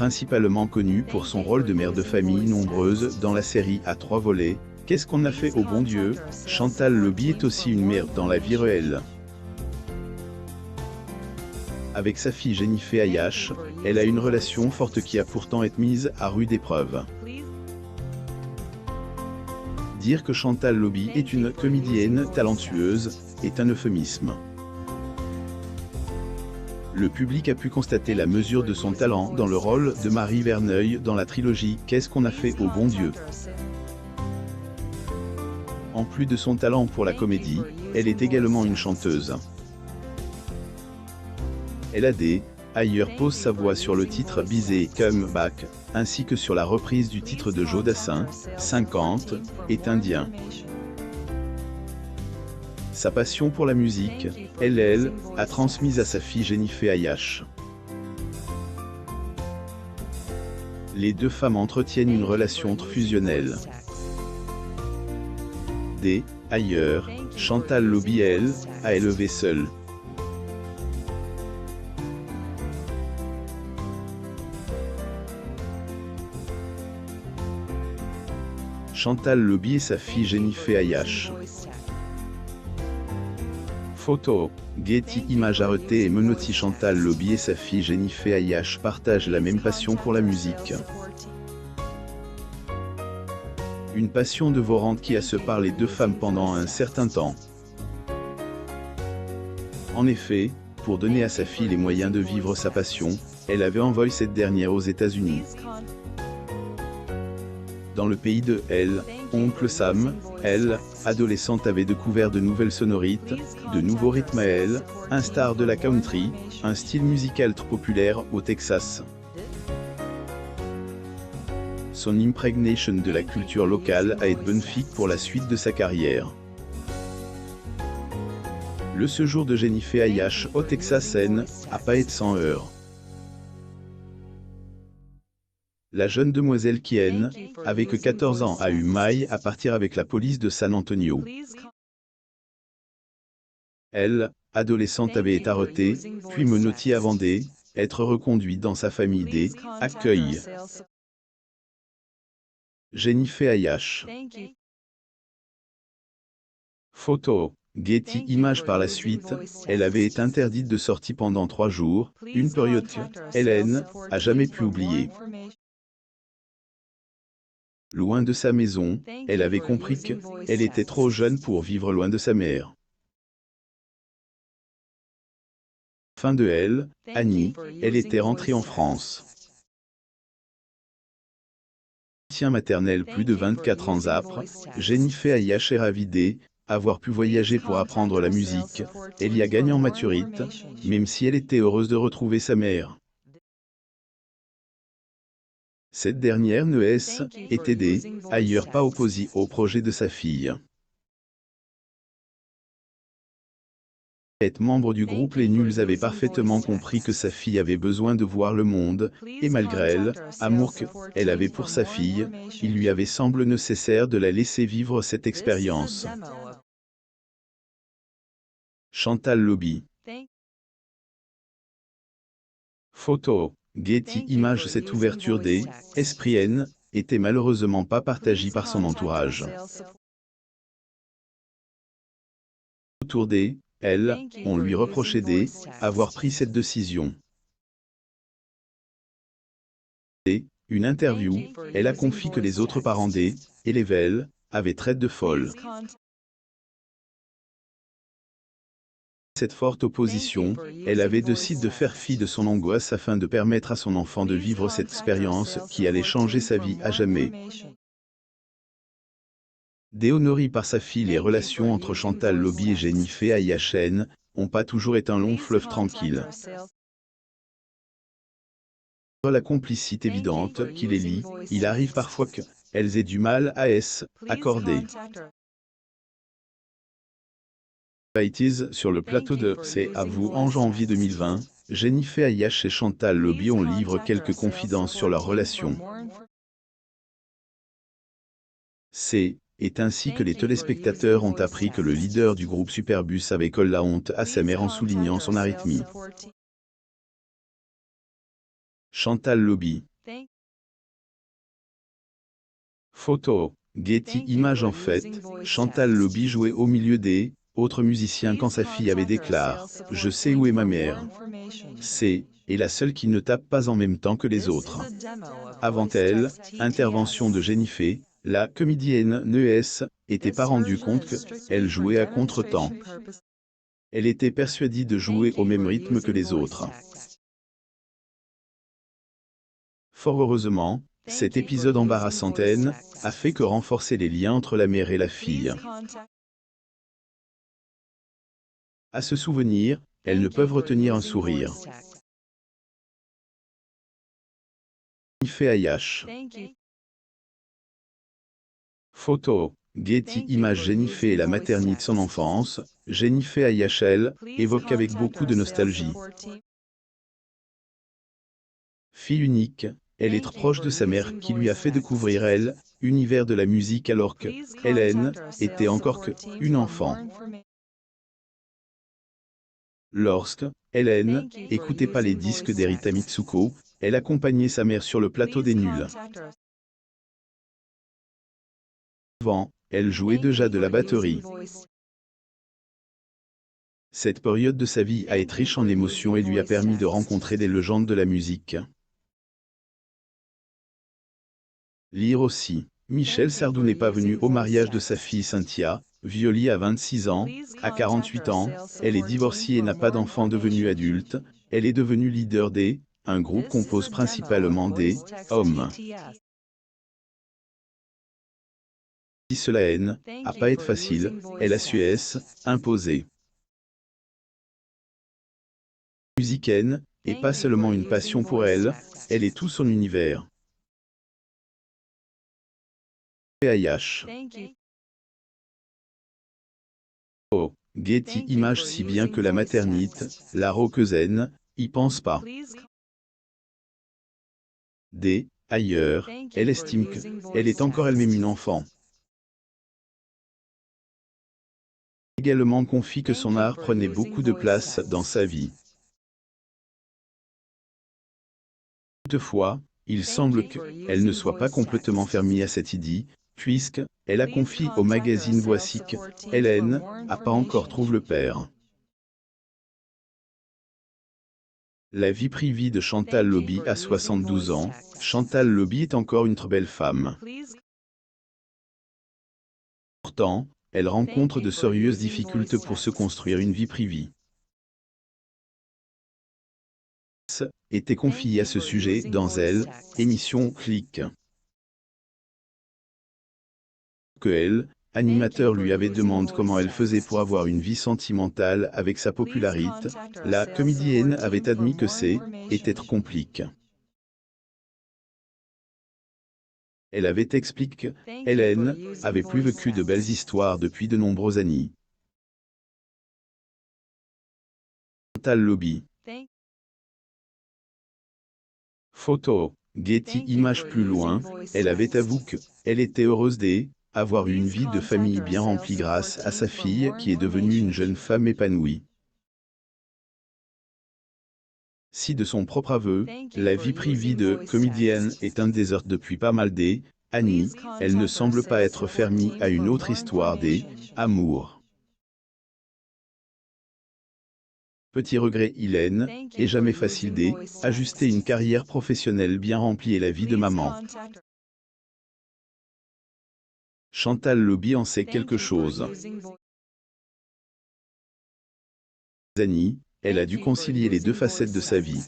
principalement connue pour son rôle de mère de famille nombreuse dans la série à 3 volets, Qu'est-ce qu'on a fait au bon Dieu? Chantal Lobby est aussi une mère dans la vie réelle. Avec sa fille Jennifer Ayash, elle a une relation forte qui a pourtant été mise à rude épreuve. Dire que Chantal Lobby est une comédienne talentueuse est un euphémisme. Le public a pu constater la mesure de son talent dans le rôle de Marie Verneuil dans la trilogie Qu'est-ce qu'on a fait au bon Dieu? En plus de son talent pour la comédie, elle est également une chanteuse. Elle a ailleurs pose sa voix sur le titre Busy Come Back, ainsi que sur la reprise du titre de Joe Dassin, 50, est indien. Sa passion pour la musique, elle, a transmise à sa fille Jennifer Ayash. Les deux femmes entretiennent une relation fusionnelle. Ailleurs, Chantal Lobby, elle, a élevé seule. Chantal Lobby et sa fille Jennifer Ayash. Photo, Getty Images. Arte et Menotti. Chantal Lobby et sa fille Jennifer Ayash partagent la même passion pour la musique. Une passion dévorante qui a séparé les deux femmes pendant un certain temps. En effet, pour donner à sa fille les moyens de vivre sa passion, elle avait envoyé cette dernière aux États-Unis. Dans le pays de Oncle Sam, elle, adolescente, avait découvert de nouvelles sonorités, de nouveaux rythmes à elle, un star de la country, un style musical trop populaire au Texas. Son impregnation de la culture locale a été bénéfique pour la suite de sa carrière. Le séjour de Jennifer Ayash au Texas n'a pas été sans heurts. La jeune demoiselle qui, avec 14 ans, a eu maille à partir avec la police de San Antonio. Elle, adolescente, avait été arrêtée, puis menottée avant d'être reconduite dans sa famille d'accueil. Jennifer Ayash. Photo, Getty Images. Par la suite, elle avait été interdite de sortie pendant 3 jours, une période que Hélène a jamais pu oublier. Loin de sa maison, elle avait compris qu'elle était trop jeune pour vivre loin de sa mère. Fin de Annie, elle était rentrée en France. Soutien maternel. Plus de 24 ans après, Jennifer Ayash est ravie d'avoir pu voyager pour apprendre la musique. Elle y a gagné en maturité, même si elle était heureuse de retrouver sa mère. Cette dernière était ailleurs pas opposée au projet de sa fille. Être membre du groupe Les Nuls avait parfaitement compris que sa fille avait besoin de voir le monde, et malgré l'amour qu'elle avait pour sa fille, il lui avait semblé nécessaire de la laisser vivre cette expérience. Chantal Lobby. Photo, Getty Images. Cette ouverture d'esprit était malheureusement pas partagée par son entourage. Autour on lui reprochait d'avoir pris cette décision. Une interview, elle a confié que les autres parents d'Elevel avaient traité de folle. Cette forte opposition, elle avait décidé de faire fi de son angoisse afin de permettre à son enfant de vivre cette expérience qui allait changer sa vie à jamais. Déhonorée par sa fille, les relations entre Chantal Lobby et Jennifer Ayash n'ont pas toujours été un long fleuve tranquille. La complicité évidente qui les lie, il arrive parfois qu'elles aient du mal à s'accorder. Sur le plateau de C'est à vous en janvier 2020, Jennifer Ayash et Chantal Lobby ont livré quelques confidences sur leur relation. C'est ainsi que les téléspectateurs ont appris que le leader du groupe Superbus avait collé la honte à sa mère en soulignant son arythmie. Chantal Lobby. Photo. Getty Images. En fait, Chantal Lobby jouait au milieu des autres musiciens quand sa fille avait déclaré « Je sais où est ma mère ». C'est est la seule qui ne tape pas en même temps que les autres. Avant elle, intervention de Jennifer, la comédienne ne s'était pas rendue compte qu'elle jouait à contre-temps. Elle était persuadée de jouer au même rythme que les autres. Fort heureusement, cet épisode embarrassant a fait que renforcer les liens entre la mère et la fille. À se souvenir, elles ne peuvent retenir un sourire. Jennifer Ayash. Photo. Getty Images. Jennifer et la maternité de son enfance. Jennifer Ayash évoque avec beaucoup de nostalgie. Fille unique, elle est proche de sa mère qui lui a fait découvrir l'univers de la musique alors que Hélène était encore une enfant. Lorsque Hélène écoutait pas les disques d'Erita Mitsuko, elle accompagnait sa mère sur le plateau des Nuls. Avant, elle jouait déjà de la batterie. Cette période de sa vie a été riche en émotions et lui a permis de rencontrer des légendes de la musique. Lire aussi. Michel Sardou n'est pas venu au mariage de sa fille Cynthia, violée à 26 ans, à 48 ans, elle est divorcée et n'a pas d'enfant devenu adulte, elle est devenue leader un groupe compose principalement des hommes. Si cela a pas été facile, elle a su imposer. La musique et pas seulement une passion pour elle est tout son univers. Ayash. Oh, Getty Images. Si bien que la maternité, la roqueuse y pense pas. Ailleurs, elle estime qu'elle est encore elle-même une enfant. Également confie que son art prenait beaucoup de place dans sa vie. Toutefois, il semble qu'elle ne soit pas complètement fermée à cette idée, puisque elle a confié au magazine Voici que Hélène n'a pas encore trouvé le père. La vie privée de Chantal Lobby à 72 ans. Chantal Lobby est encore une très belle femme. Pourtant, elle rencontre de sérieuses difficultés pour se construire une vie privée. Était confiée à ce sujet dans émission Click. Que animateur lui avait demandé comment elle faisait pour avoir une vie sentimentale avec sa popularité, la comédienne avait admis que était compliqué. Elle avait expliqué qu'Hélène avait plus vécu de belles histoires depuis de nombreuses années. Chantal Lobby. Photo. Getty Images. Plus loin, elle avait avoué qu'elle était heureuse d'avoir eu une vie de famille bien remplie grâce à sa fille qui est devenue une jeune femme épanouie. Si de son propre aveu, la vie privée de comédienne est un désert depuis pas mal d'années, elle ne semble pas être fermée à une autre histoire d'amour. Petit regret, Hélène, est jamais facile d'ajuster une carrière professionnelle bien remplie et la vie de maman. Chantal Lobby en sait quelque chose. Annie, elle a dû concilier les deux facettes de sa vie.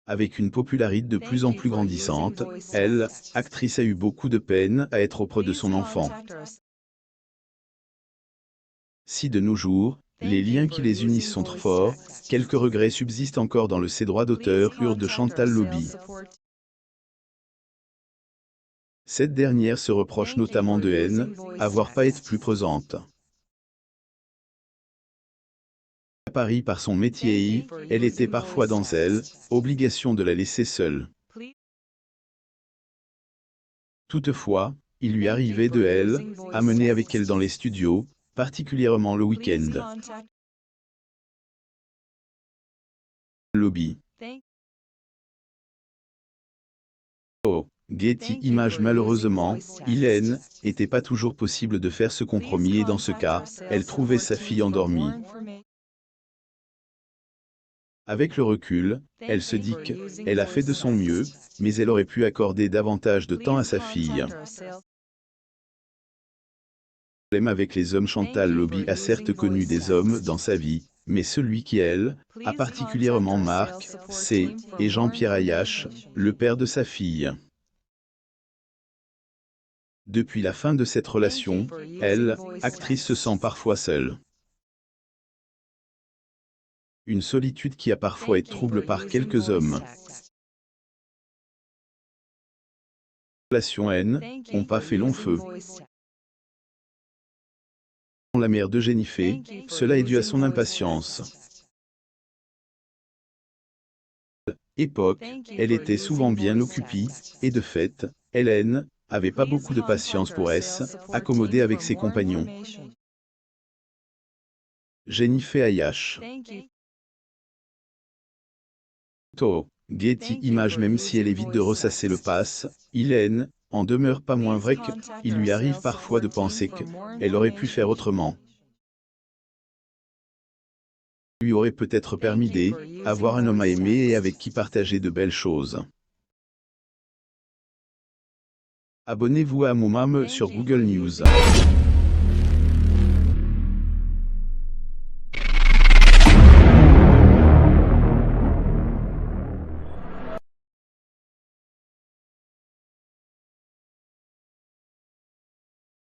Avec une popularité de plus en plus grandissante, elle, actrice, a eu beaucoup de peine à être auprès de son enfant. Si de nos jours, les liens qui les unissent sont trop forts, quelques regrets subsistent encore dans le droit d'auteur de Chantal Lobby. Cette dernière se reproche notamment de avoir pas été plus présente. À Paris par son métier, elle était parfois dans obligation de la laisser seule. Toutefois, il lui arrivait de amener avec elle dans les studios, particulièrement le week-end. Lobby. Getty Images. Malheureusement, Hélène, n'était pas toujours possible de faire ce compromis et dans ce cas, elle trouvait sa fille endormie. Avec le recul, elle se dit qu'elle a fait de son mieux, mais elle aurait pu accorder davantage de temps à sa fille. Problème avec les hommes. Chantal Lobby a certes connu des hommes dans sa vie, mais celui qui elle a particulièrement marqué, c'est Jean-Pierre Ayache, le père de sa fille. Depuis la fin de cette relation, elle, actrice, se sent parfois seule. Une solitude qui a parfois été trouble par quelques hommes. Les relations n'ont pas fait long feu. La mère de Jennifer, cela est dû à son impatience. Époque, elle était souvent bien occupée, et de fait, Hélène avait pas beaucoup de patience pour s'accommoder avec ses compagnons. Jennifer Ayache. Getty Images. Même si elle évite de ressasser le passé, Hélène en demeure pas moins vrai qu'il lui arrive parfois de penser qu'elle aurait pu faire autrement. Lui aurait peut-être permis d'avoir un homme à aimer et avec qui partager de belles choses. Abonnez-vous à Moumam sur Google News.